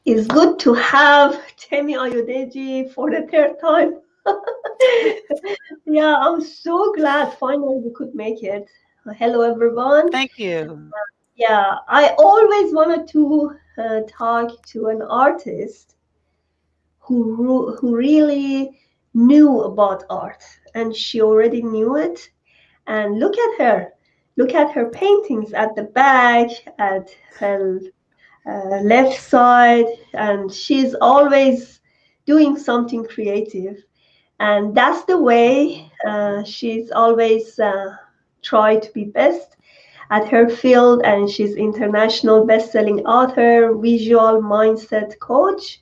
It's good to have Temi Ayodeji for the third time. Yeah, I'm so glad finally we could make it. Hello, everyone. Thank you. Yeah, I always wanted to talk to an artist who really knew about art, and she already knew it. And look at her. Look at her paintings at the back, at her left side, and she's always doing something creative. And that's the way she's always tried to be best at her field. And she's international best-selling author, visual mindset coach.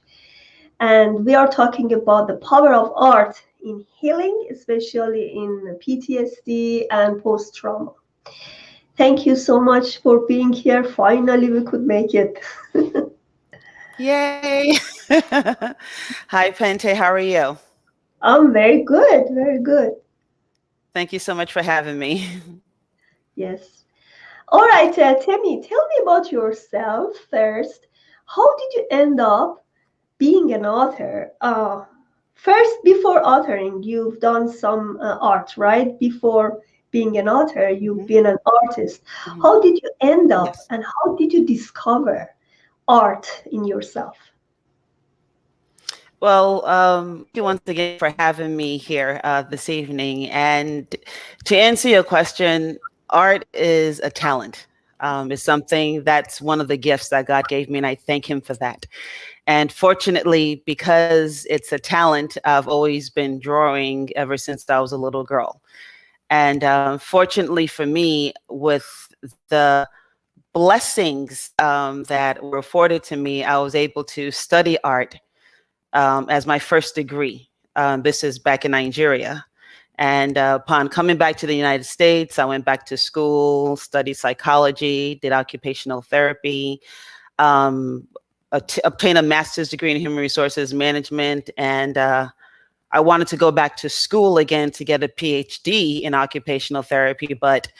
And we are talking about the power of art in healing, especially in PTSD and post-trauma. Thank you so much for being here. Finally, we could make it. Yay. Hi, Pente. How are you? I'm very good, very good. Thank you so much for having me. Yes. All right, Temi, tell me about yourself first. How did you end up being an author? First, before authoring, you've done some art, right? Before being an author, you've Mhm, been an artist. mhm. How did you end up Yes. and how did you discover art in yourself? Well, thank you once again for having me here this evening. And to answer your question, art is a talent. It's something that's one of the gifts that God gave me, and I thank Him for that. And fortunately, because it's a talent, I've always been drawing ever since I was a little girl. And fortunately for me, with the blessings that were afforded to me, I was able to study art as my first degree. This is back in Nigeria. And upon coming back to the United States, I went back to school, studied psychology, did occupational therapy, um, obtained a master's degree in human resources management, and I wanted to go back to school again to get a PhD in occupational therapy, but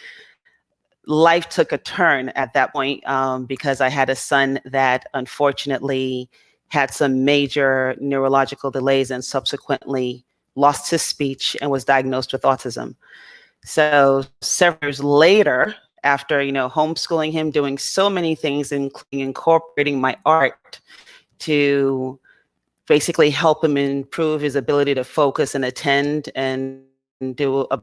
life took a turn at that point because I had a son that unfortunately had some major neurological delays and subsequently lost his speech and was diagnosed with autism. So several years later, after homeschooling him, doing so many things, including incorporating my art to basically help him improve his ability to focus and attend and do a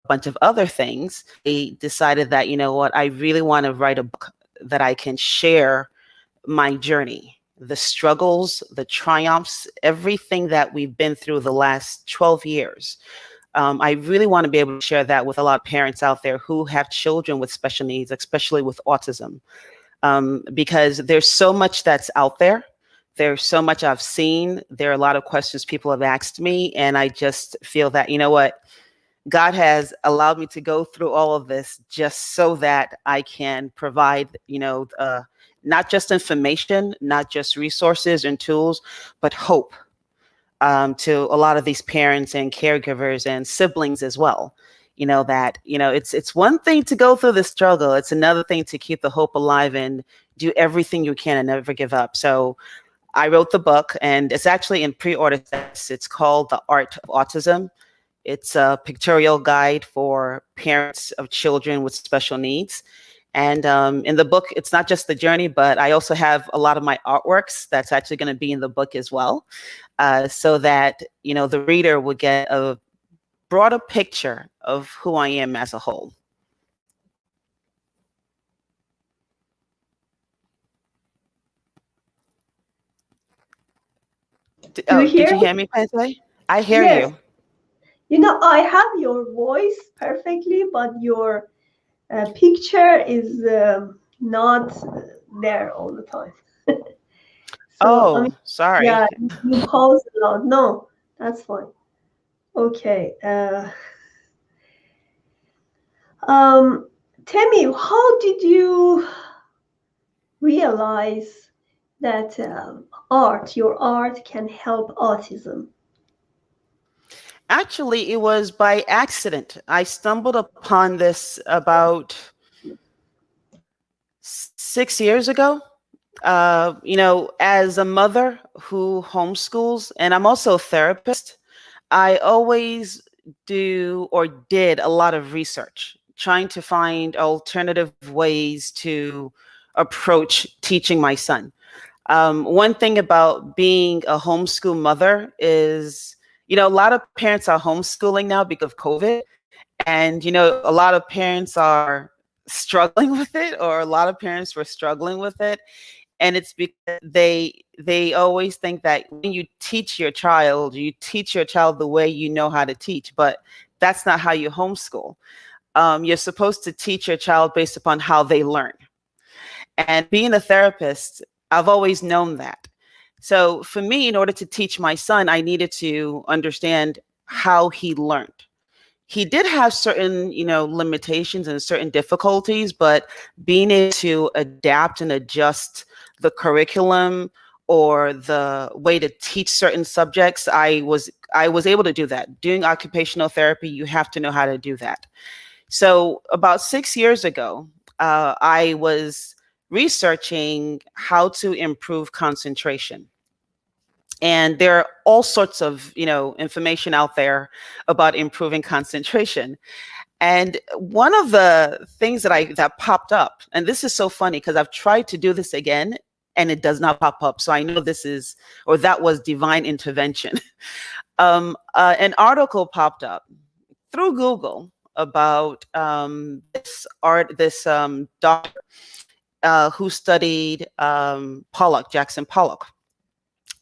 bunch of other things, I decided that, I really want to write a book that I can share my journey, the struggles, the triumphs, everything that we've been through the last 12 years. I really want to be able to share that with a lot of parents out there who have children with special needs, especially with autism, because there's so much that's out there. There's so much I've seen. There are a lot of questions people have asked me, and I just feel that, what? God has allowed me to go through all of this just so that I can provide, not just information, not just resources and tools, but hope to a lot of these parents and caregivers and siblings as well. That it's one thing to go through the struggle; it's another thing to keep the hope alive and do everything you can and never give up. So I wrote the book, and it's actually in pre-order status. It's called The Art of Autism. It's a pictorial guide for parents of children with special needs. And in the book, it's not just the journey, but I also have a lot of my artworks that's actually going to be in the book as well, so that the reader will get a broader picture of who I am as a whole. Do you Did hear you me? hear me, Pente? I hear Yes. you. I have your voice perfectly, but your picture is not there all the time. So, I mean, Oh, sorry. yeah, you pause a lot. No, that's fine. Okay. Um, Temi, how did you realize that your art can help autism? Actually, it was by accident. I stumbled upon this about 6 years ago. As a mother who homeschools, and I'm also a therapist, I always do or did a lot of research, trying to find alternative ways to approach teaching my son. One thing about being a homeschool mother is, a lot of parents are homeschooling now because of COVID. And, a lot of parents are struggling with it, or a lot of parents were struggling with it. And it's because they always think that when you teach your child the way you know how to teach, but that's not how you homeschool. You're supposed to teach your child based upon how they learn. And being a therapist, I've always known that. So for me, in order to teach my son, I needed to understand how he learned. He did have certain, limitations and certain difficulties, but being able to adapt and adjust the curriculum or the way to teach certain subjects, I was able to do that. Doing occupational therapy, you have to know how to do that. So about 6 years ago, I was researching how to improve concentration. And there are all sorts of, information out there about improving concentration. And one of the things that popped up, and this is so funny because I've tried to do this again and it does not pop up. So I know that was divine intervention. An article popped up through Google about this doctor who studied Jackson Pollock.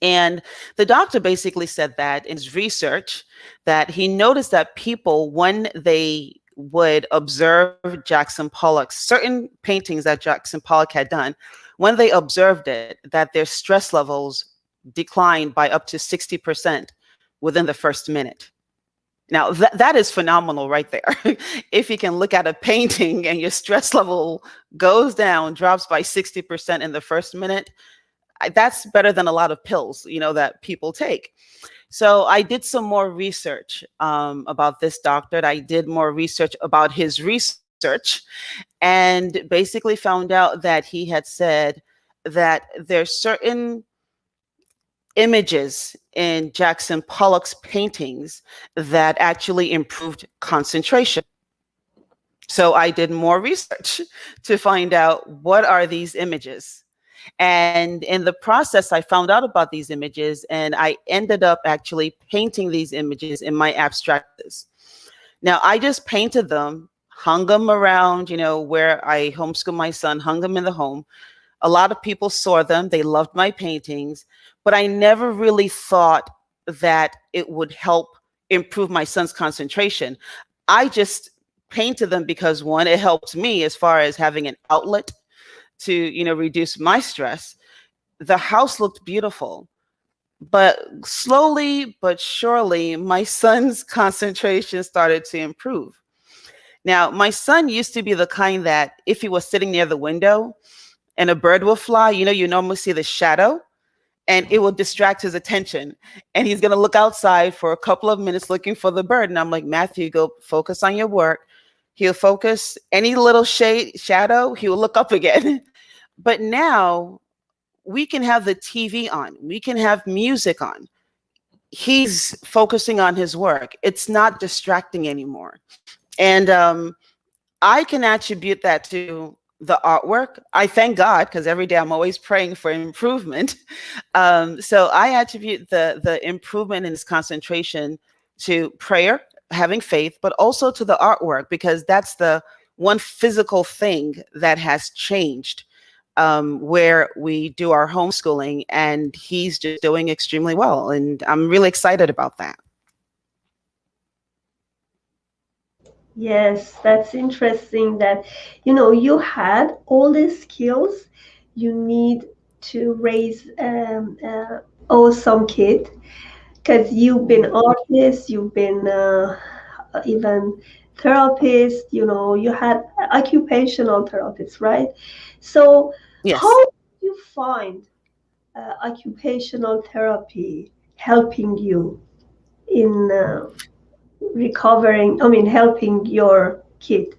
And the doctor basically said that in his research that he noticed that people, when they would observe Jackson Pollock's certain paintings that Jackson Pollock had done, when they observed it, that their stress levels declined by up to 60% within the first minute. Now, that is phenomenal right there. If you can look at a painting and your stress level goes down, drops by 60% in the first minute, that's better than a lot of pills, that people take. So I did some more research about this doctor. I did more research about his research and basically found out that he had said that there's certain images in Jackson Pollock's paintings that actually improved concentration. So I did more research to find out what are these images. And in the process, I found out about these images and I ended up actually painting these images in my abstracts. Now, I just painted them, hung them around, where I homeschool my son, hung them in the home. A lot of people saw them. They loved my paintings, but I never really thought that it would help improve my son's concentration. I just painted them because, one, it helped me as far as having an outlet to, reduce my stress. The house looked beautiful, but slowly but surely, my son's concentration started to improve. Now, my son used to be the kind that if he was sitting near the window and a bird will fly, you normally see the shadow and it will distract his attention. And he's going to look outside for a couple of minutes looking for the bird. And I'm like, Matthew, go focus on your work. He'll focus. Any little shadow, he will look up again. But now we can have the TV on. We can have music on. He's focusing on his work. It's not distracting anymore. And I can attribute that to the artwork. I thank God because every day I'm always praying for improvement. So I attribute the improvement in his concentration to prayer, having faith, but also to the artwork, because that's the one physical thing that has changed where we do our homeschooling, and he's just doing extremely well. And I'm really excited about that. Yes, that's interesting that, you had all the skills you need to raise awesome kid, because you've been artist, you've been even therapist, you had occupational therapist, right? So how Yes. do you find occupational therapy helping you in helping your kid?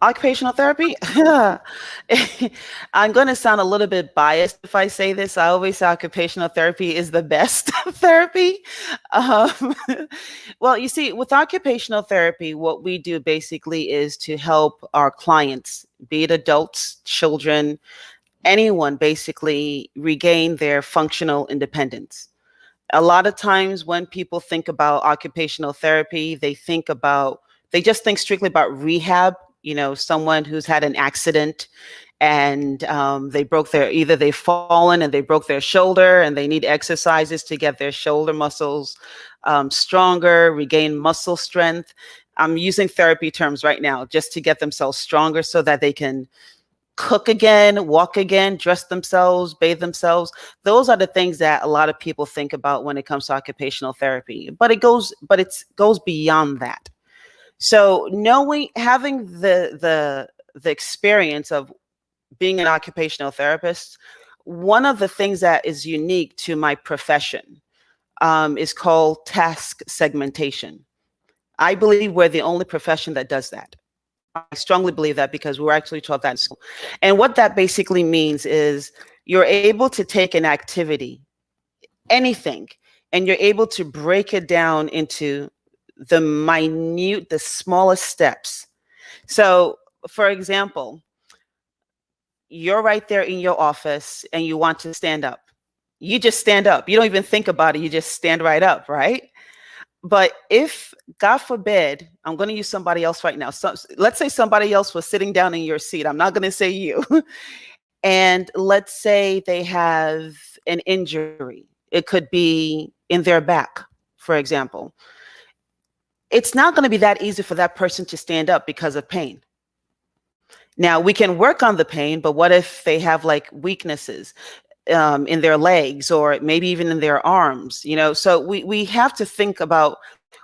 Occupational therapy? I'm going to sound a little bit biased if I say this. I always say occupational therapy is the best therapy. Um, well, you see, with occupational therapy, what we do basically is to help our clients, be it adults, children, anyone, basically regain their functional independence. A lot of times when people think about occupational therapy, they just think strictly about rehab. Someone who's had an accident and either they've fallen and they broke their shoulder and they need exercises to get their shoulder muscles stronger, regain muscle strength. I'm using therapy terms right now just to get themselves stronger so that they can cook again, walk again, dress themselves, bathe themselves. Those are the things that a lot of people think about when it comes to occupational therapy. But it goes beyond that. So having the experience of being an occupational therapist, one of the things that is unique to my profession is called task segmentation. I believe we're the only profession that does that. I strongly believe that because we were actually taught that in school. And what that basically means is you're able to take an activity, anything, and you're able to break it down into the smallest steps. So, for example, you're right there in your office and you want to stand up. You just stand up. You don't even think about it. You just stand right up, right? But if, God forbid, I'm going to use somebody else right now. So let's say somebody else was sitting down in your seat. I'm not going to say you. And let's say they have an injury. It could be in their back, for example. It's not going to be that easy for that person to stand up because of pain. Now, we can work on the pain, but what if they have like weaknesses in their legs or maybe even in their arms? So we have to think about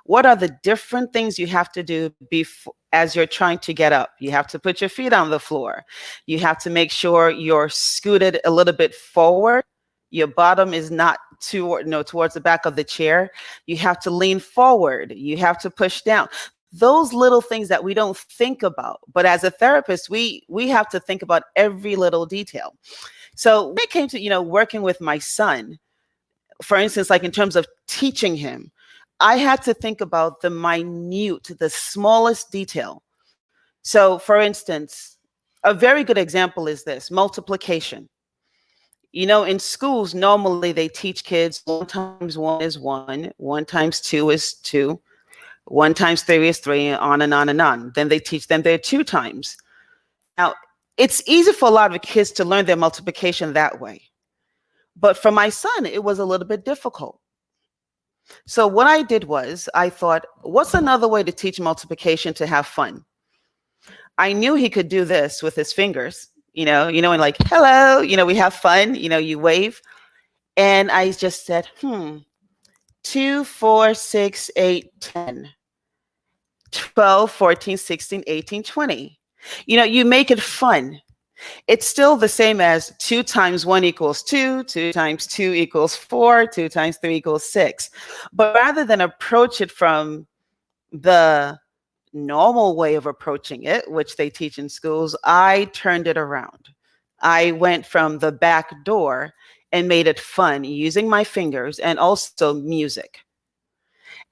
what are the different things you have to do before, as you're trying to get up. You have to put your feet on the floor. You have to make sure you're scooted a little bit forward. Your bottom is not towards the back of the chair. You have to lean forward. You have to push down. Those little things that we don't think about. But as a therapist, we have to think about every little detail. So when it came to, working with my son, for instance, like in terms of teaching him, I had to think about the smallest detail. So for instance, a very good example is this: multiplication. In schools, normally they teach kids 1 times 1 is 1, 1 times 2 is 2, 1 times 3 is 3, and on and on and on. Then they teach them their 2 times. Now, it's easy for a lot of kids to learn their multiplication that way. But for my son, it was a little bit difficult. So what I did was I thought, what's another way to teach multiplication to have fun? I knew he could do this with his fingers, and like, hello, we have fun, you wave. And I just said, 2, 4, 6, 8, 10, 12, 14, 16, 18, 20. You make it fun. It's still the same as 2 times 1 equals 2, 2 times 2 equals 4, 2 times 3 equals 6. But rather than approach it from the normal way of approaching it, which they teach in schools, I turned it around. I went from the back door and made it fun using my fingers and also music.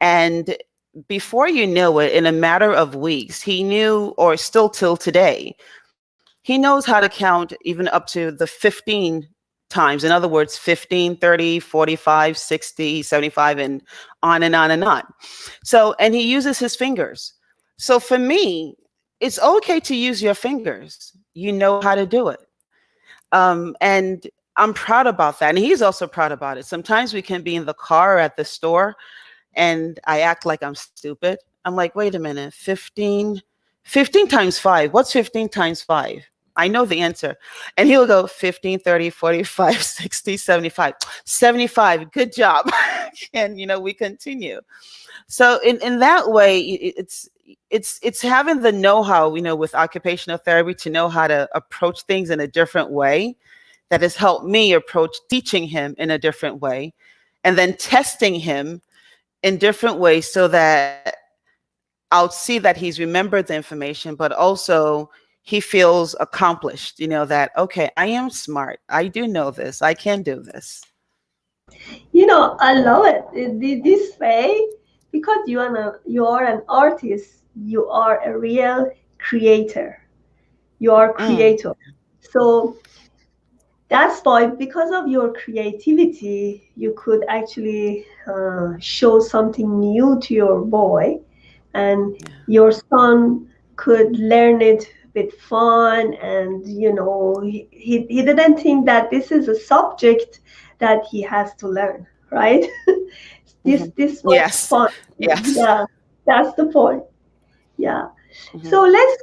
And before you know it, in a matter of weeks, he knew, or still till today, he knows how to count even up to the 15 times. In other words, 15, 30, 45, 60, 75, and on and on and on. So, and he uses his fingers. So for me, it's okay to use your fingers. You know how to do it. And I'm proud about that. And he's also proud about it. Sometimes we can be in the car or at the store and I act like I'm stupid. I'm like, wait a minute, 15 times 5. What's 15 times 5? I know the answer. And he'll go 15, 30, 45, 60, 75. 75, good job. And, we continue. So in that way, it's having the know-how, with occupational therapy to know how to approach things in a different way that has helped me approach teaching him in a different way, and then testing him in different ways so that I'll see that he's remembered the information, but also he feels accomplished, that, okay, I am smart. I do know this. I can do this. I love it. This way, because you are an artist, you are a real creator. You are Mm, creator. So that's why, because of your creativity, you could actually show something new to your boy, and yeah. your son could learn it with fun. And he didn't think that this is a subject that he has to learn, right? this Mhm. this was Yes. fun. Yes. Yeah, that's the point. Yeah. Mhm. So let's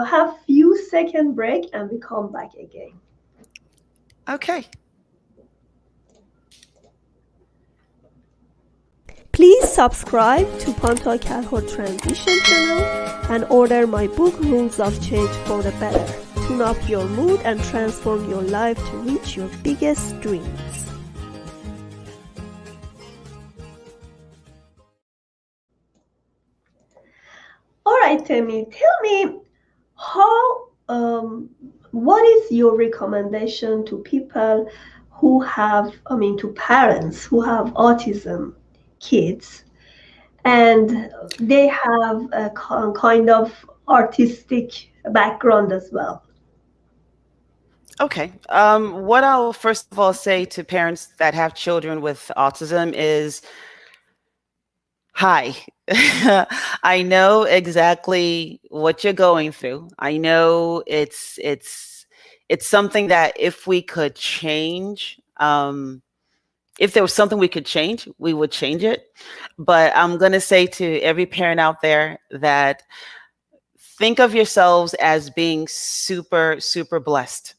have few second break and we come back again. Okay. Please subscribe to Panta Calhoun Transition channel and order my book Rules of Change for the Better. Tune up your mood and transform your life to reach your biggest dreams. All right, Temi, tell me how, what is your recommendation to people who have, to parents who have autism kids, and they have a kind of artistic background as well? Okay. What I'll first of all say to parents that have children with autism is, hi. I know exactly what you're going through. I know it's something that if we could change, if there was something we could change, we would change it. But I'm going to say to every parent out there that think of yourselves as being super, super blessed.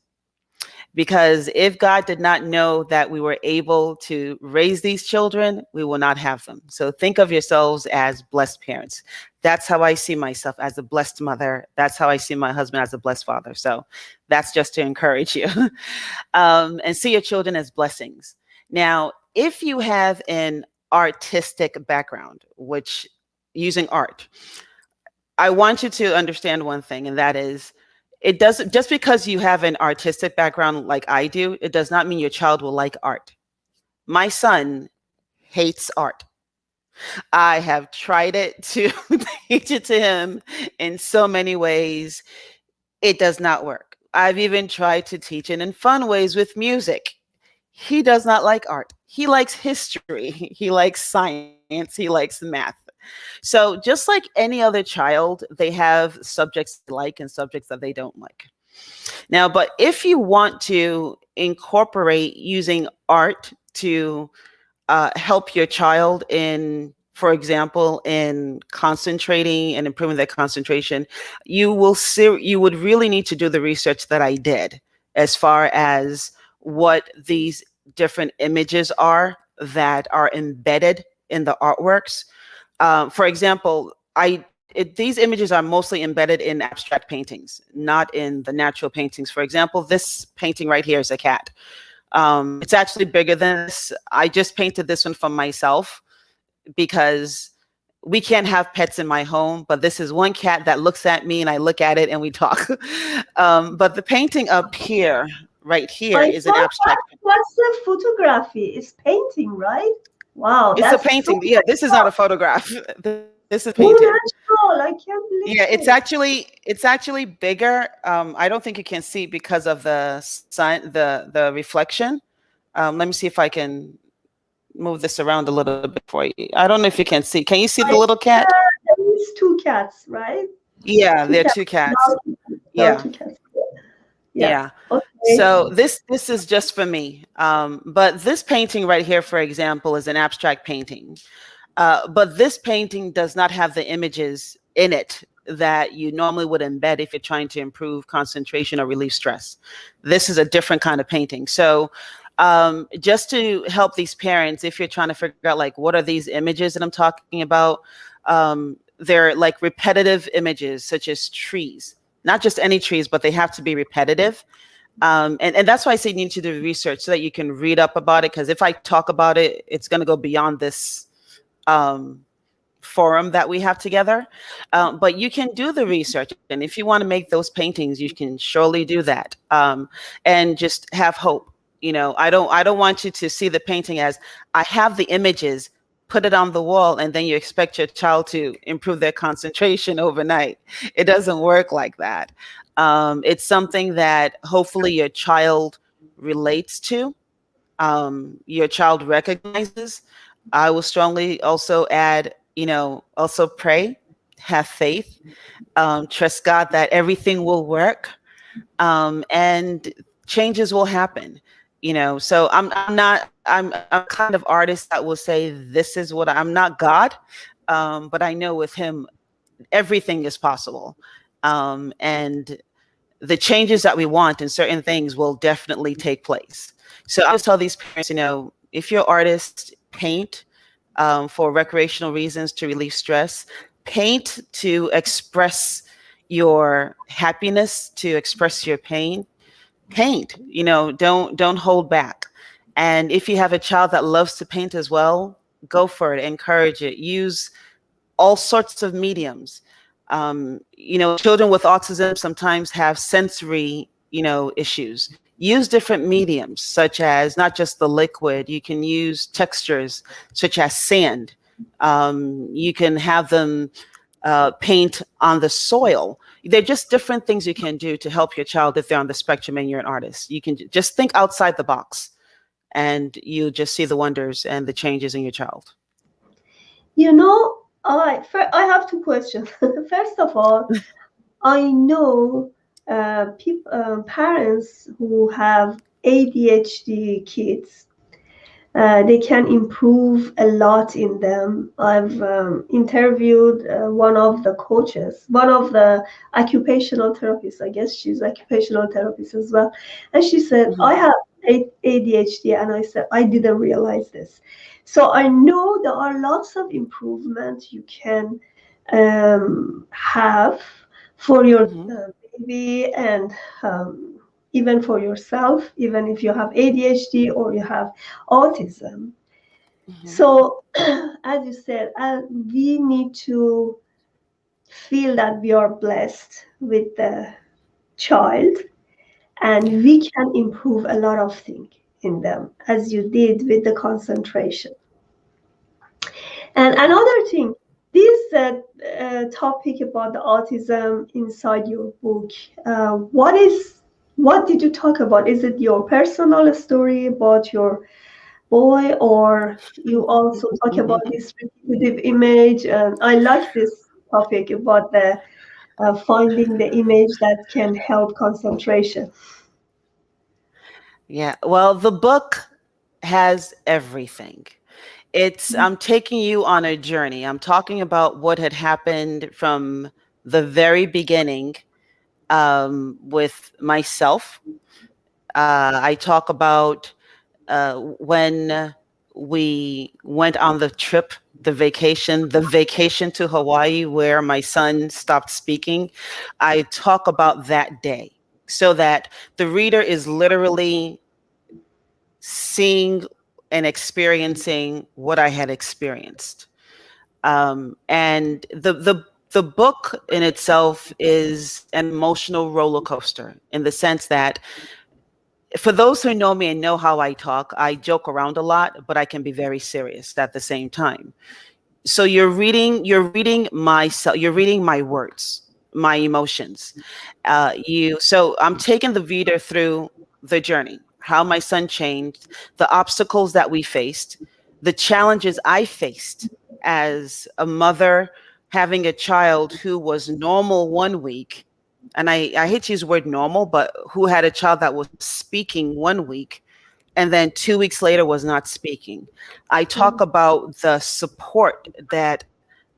Because if God did not know that we were able to raise these children, we will not have them. So think of yourselves as blessed parents. That's how I see myself, as a blessed mother. That's how I see my husband, as a blessed father. So that's just to encourage you. And see your children as blessings. Now, if you have an artistic background, which using art, I want you to understand one thing, and that is, it doesn't, just because you have an artistic background like I do, it does not mean your child will like art. My son hates art. I have tried it to teach it to him in so many ways. It does not work. I've even tried to teach it in fun ways with music. He does not like art. He likes history. He likes science. He likes math. So just like any other child, they have subjects they like and subjects that they don't like. Now, but if you want to incorporate using art to help your child in, for example, in concentrating and improving their concentration, you would really need to do the research that I did as far as what these different images are that are embedded in the artworks. For example, these images are mostly embedded in abstract paintings, not in the natural paintings. For example, this painting right here is a cat. It's actually bigger than this. I just painted this one for myself because we can't have pets in my home, but this is one cat that looks at me and I look at it and we talk. But the painting up here, right here, I is an thought abstract. that's the photography. It's painting, right? Wow, It's a that's so painting. Yeah, this is not a photograph. This is so painting. natural. I can't Yeah, believe it's it. actually bigger. I don't think you can see because of the sun, the reflection. Let me see if I can move this around a little bit for you. I don't know if you can see. Can you see the I, little cat? there is two cats, right? Yeah, Two they're cats. two cats. Now two cats. Now Yeah, two cats. Yeah. yeah. Okay. So this is just for me. But this painting right here, for example, is an abstract painting. But this painting does not have the images in it that you normally would embed if you're trying to improve concentration or relieve stress. This is a different kind of painting. So just to help these parents, if you're trying to figure out like, what are these images that I'm talking about? They're like repetitive images, such as trees, not just any trees, but they have to be repetitive. And that's why I say you need to do research so that you can read up about it. Because if I talk about it, it's going to go beyond this um, forum that we have together. But you can do the research, and if you want to make those paintings, you can surely do that, and just have hope. I don't want you to see the painting as I have the images, put it on the wall, and then you expect your child to improve their concentration overnight. It doesn't work like that. It's something that hopefully your child relates to, your child recognizes. I will strongly also add, also pray, have faith, trust God that everything will work, and changes will happen. So I'm not I'm kind of artist that will say this is what I'm not God, but I know with Him everything is possible, and the changes that we want in certain things will definitely take place. So I always tell these parents, if you're artists, paint for recreational reasons to relieve stress, paint to express your happiness, to express your pain, paint, don't hold back. And if you have a child that loves to paint as well, go for it, encourage it, use all sorts of mediums. Children with autism sometimes have sensory, issues. Use different mediums, such as not just the liquid. You can use textures, such as sand. You can have them paint on the soil. They're just different things you can do to help your child if they're on the spectrum and you're an artist. You can just think outside the box, and you just see the wonders and the changes in your child. I have two questions. First of all, I know parents who have ADHD kids. They can improve a lot in them. I've interviewed one of the coaches, one of the occupational therapists. I guess she's occupational therapist as well. And she said, I Mhm. have ADHD. And I said, I didn't realize this. So I know there are lots of improvements you can have for your Mhm. baby and even for yourself, even if you have ADHD or you have autism. Mhm. So, as you said, we need to feel that we are blessed with the child and Yeah. we can improve a lot of things in them, as you did with the concentration. And Yeah. another thing, this topic about the autism inside your book, what did you talk about? Is it your personal story about your boy, or you also talk about this repetitive image? And I like this topic about the finding the image that can help concentration. Yeah. Well, the book has everything. I'm taking you on a journey. I'm talking about what had happened from the very beginning, with myself. I talk about when we went on the trip, the vacation to Hawaii, where my son stopped speaking. I talk about that day so that the reader is literally seeing and experiencing what I had experienced. And the book in itself is an emotional roller coaster, in the sense that, for those who know me and know how I talk, I joke around a lot, but I can be very serious at the same time. So you're reading my words, my emotions. So I'm taking the reader through the journey, how my son changed, the obstacles that we faced, the challenges I faced as a mother, having a child who was normal one week. And I hate to use the word normal, but who had a child that was speaking one week and then 2 weeks later was not speaking. I talk about the support that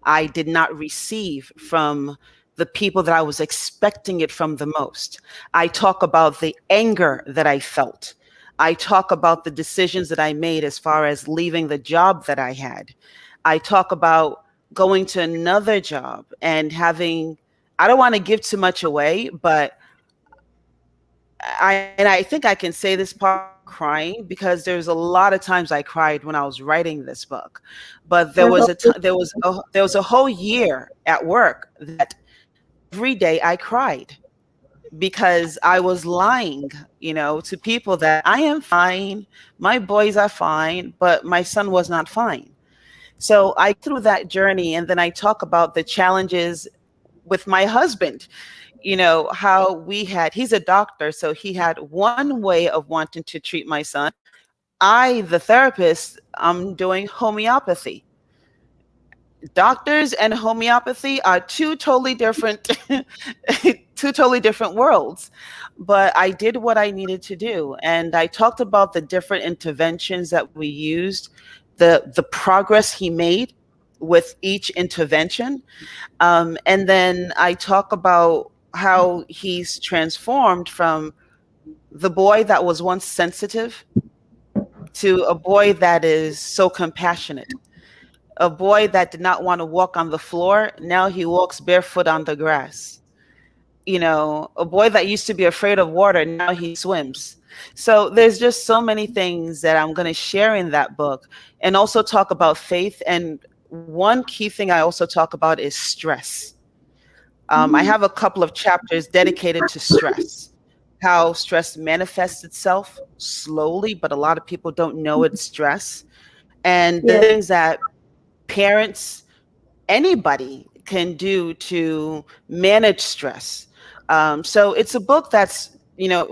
I did not receive from the people that I was expecting it from the most. I talk about the anger that I felt. I talk about the decisions that I made as far as leaving the job that I had. I talk about going to another job and having, I don't want to give too much away, but I think I can say this part without crying, because there's a lot of times I cried when I was writing this book. But I hope there was a whole year at work that every day I cried, because I was lying, to people that I am fine, my boys are fine, but my son was not fine. So I through that journey, and then I talk about the challenges with my husband, how he's a doctor, so he had one way of wanting to treat my son. I, the therapist, I'm doing homeopathy. Doctors and homeopathy are two totally different two totally different worlds. But I did what I needed to do, and I talked about the different interventions that we used, the progress he made with each intervention. And then I talk about how he's transformed from the boy that was once sensitive to a boy that is so compassionate. A boy that did not want to walk on the floor, now he walks barefoot on the grass. A boy that used to be afraid of water, now he swims. So there's just so many things that I'm going to share in that book, and also talk about faith. And one key thing I also talk about is stress. I have a couple of chapters dedicated to stress, how stress manifests itself slowly, but a lot of people don't know it's stress, and the yeah. things that parents, anybody can do to manage stress. So it's a book that's,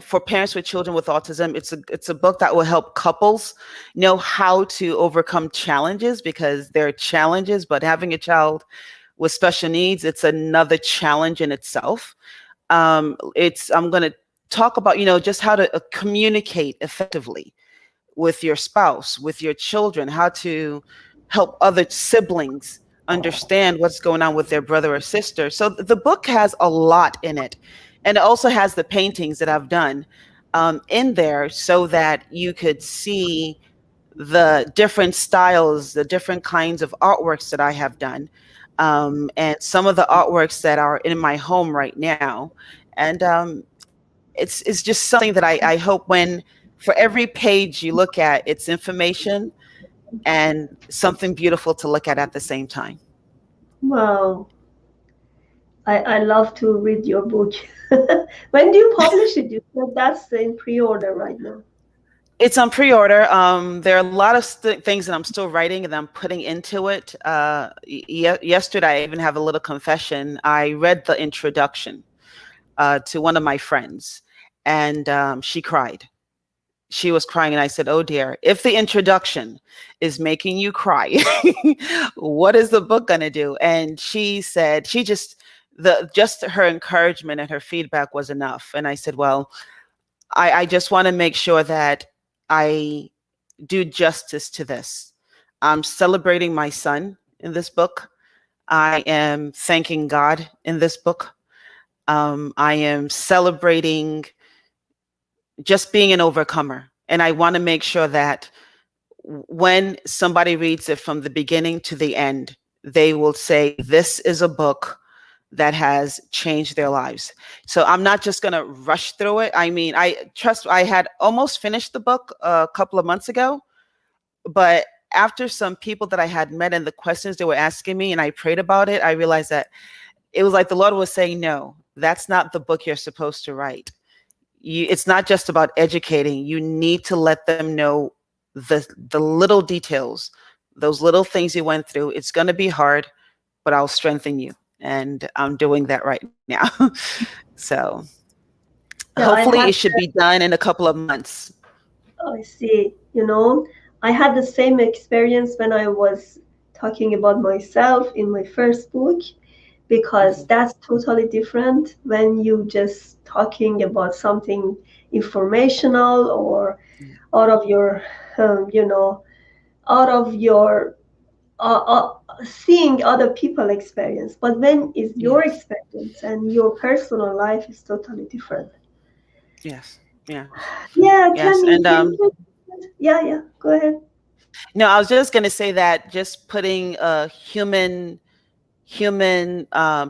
for parents with children with autism. It's a book that will help couples know how to overcome challenges, because there are challenges, but having a child with special needs, it's another challenge in itself. I'm going to talk about, just how to communicate effectively with your spouse, with your children, how to help other siblings understand what's going on with their brother or sister. So the book has a lot in it. And it also has the paintings that I've done in there, so that you could see the different styles, the different kinds of artworks that I have done, and some of the artworks that are in my home right now. And it's just something that I hope, when for every page you look at, it's information and something beautiful to look at the same time. Wow. I love to read your book. When do you publish it? You said that's in pre-order right now. It's on pre-order. There are a lot of things that I'm still writing and I'm putting into it. Yesterday, I even have a little confession. I read the introduction to one of my friends, and she cried. She was crying, and I said, "Oh dear, if the introduction is making you cry, what is the book going to do?" And she said, just her encouragement and her feedback was enough. And I said, "Well, I just want to make sure that I do justice to this. I'm celebrating my son in this book. I am thanking God in this book. I am celebrating just being an overcomer. And I want to make sure that when somebody reads it from the beginning to the end, they will say, this is a book that has changed their lives." So I'm not just going to rush through it. I mean, I had almost finished the book a couple of months ago, but after some people that I had met and the questions they were asking me, and I prayed about it, I realized that it was like the Lord was saying, no, that's not the book you're supposed to write. It's not just about educating. You need to let them know the little details, those little things you went through. It's going to be hard, but I'll strengthen you. And I'm doing that right now. So Yeah, I hopefully had it should be done in a couple of months. I see. I had the same experience when I was talking about myself in my first book, because Mhm. that's totally different when you just talking about something informational, or Yeah. out of your, out of your seeing other people experience. But when is your Yes. experience and your personal life is totally different. Yes. Yeah. Yeah, Yes. Tammy, And can you? Yeah, yeah, go ahead. no, I was just going to say that just putting a human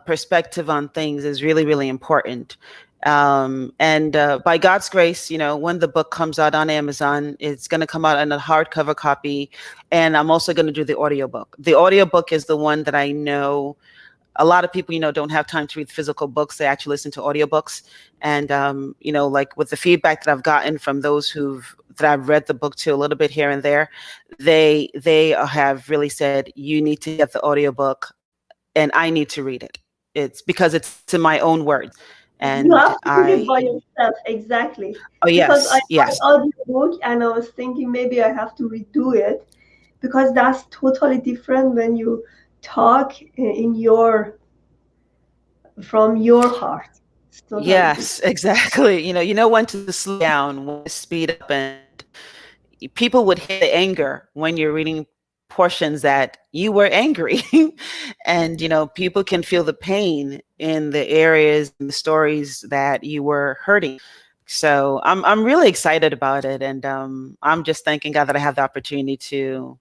perspective on things is really, really important. And by God's grace, when the book comes out on Amazon, it's going to come out in a hardcover copy. And I'm also going to do the audiobook. The audiobook is the one that I know a lot of people, don't have time to read physical books. They actually listen to audiobooks. And, like with the feedback that I've gotten from those that I've read the book to a little bit here and there, they have really said, you need to get the audiobook and I need to read it. It's because it's in my own words. You And have to read it by yourself, exactly. oh, Because I yes, had yes. audiobook and I was thinking maybe I have to redo it because that's totally different when you talk in from your heart. It's totally Yes, different. exactly. You know when to slow down, when to speed up, and people would hear the anger when you're reading portions that you were angry. And people can feel the pain in the areas and the stories that you were hurting. So I'm really excited about it, and I'm just thanking God that I have the opportunity to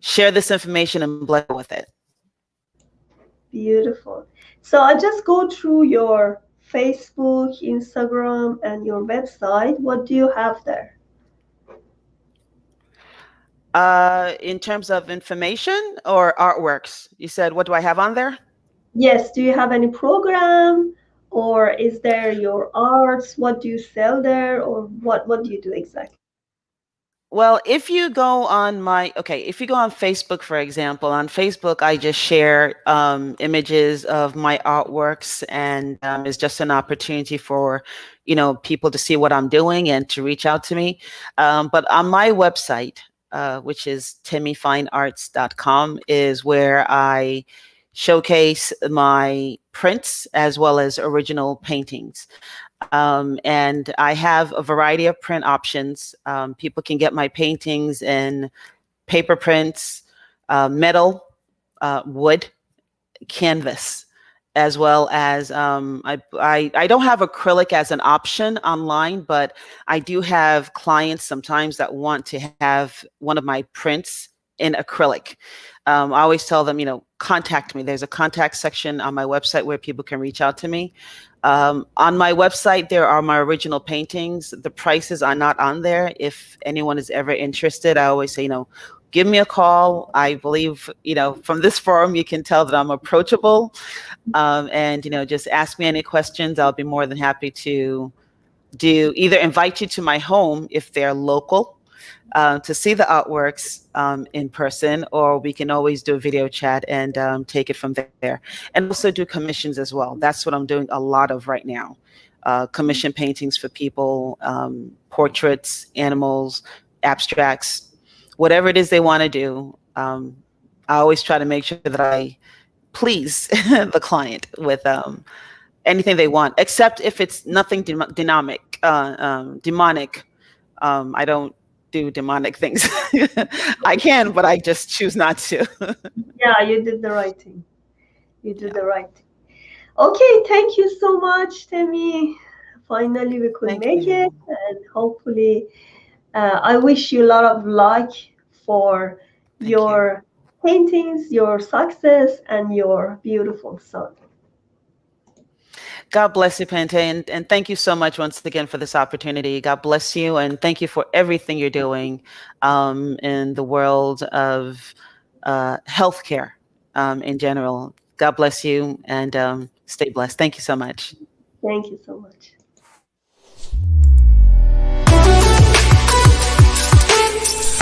share this information and bless with it. Beautiful. So I just go through your Facebook, Instagram, and your website. What do you have there? In terms of information or artworks, you said, what do I have on there? Yes, do you have any program or is there your arts? What do you sell there or what do you do exactly? Well, if you go on Facebook, for example, on Facebook, I just share images of my artworks, and it's just an opportunity for, people to see what I'm doing and to reach out to me. But on my website, which is temifinearts.com, is where I showcase my prints as well as original paintings. And I have a variety of print options. People can get my paintings in paper prints, metal, wood, canvas, as well as I don't have acrylic as an option online, but I do have clients sometimes that want to have one of my prints in acrylic. I always tell them, contact me. There's a contact section on my website where people can reach out to me. On my website, there are my original paintings. The prices are not on there. If anyone is ever interested, I always say, give me a call. I believe, from this forum, you can tell that I'm approachable. And, just ask me any questions. I'll be more than happy to either invite you to my home if they're local, to see the artworks in person, or we can always do a video chat and take it from there. And also do commissions as well. That's what I'm doing a lot of right now. Commission paintings for people, portraits, animals, abstracts, whatever it is they want to do. I always try to make sure that I please the client with anything they want, except if it's nothing demonic. I don't do demonic things. I can, but I just choose not to. Yeah, you did the right thing. You did Yeah. the right thing. Okay, thank you so much, Temi. Finally, we could Thank make it, you. and hopefully, I wish you a lot of luck for Thank you. your paintings, your success, and your beautiful son. God bless you, Pante, and thank you so much once again for this opportunity. God bless you, and thank you for everything you're doing in the world of healthcare in general. God bless you, and stay blessed. Thank you so much. Thank you so much.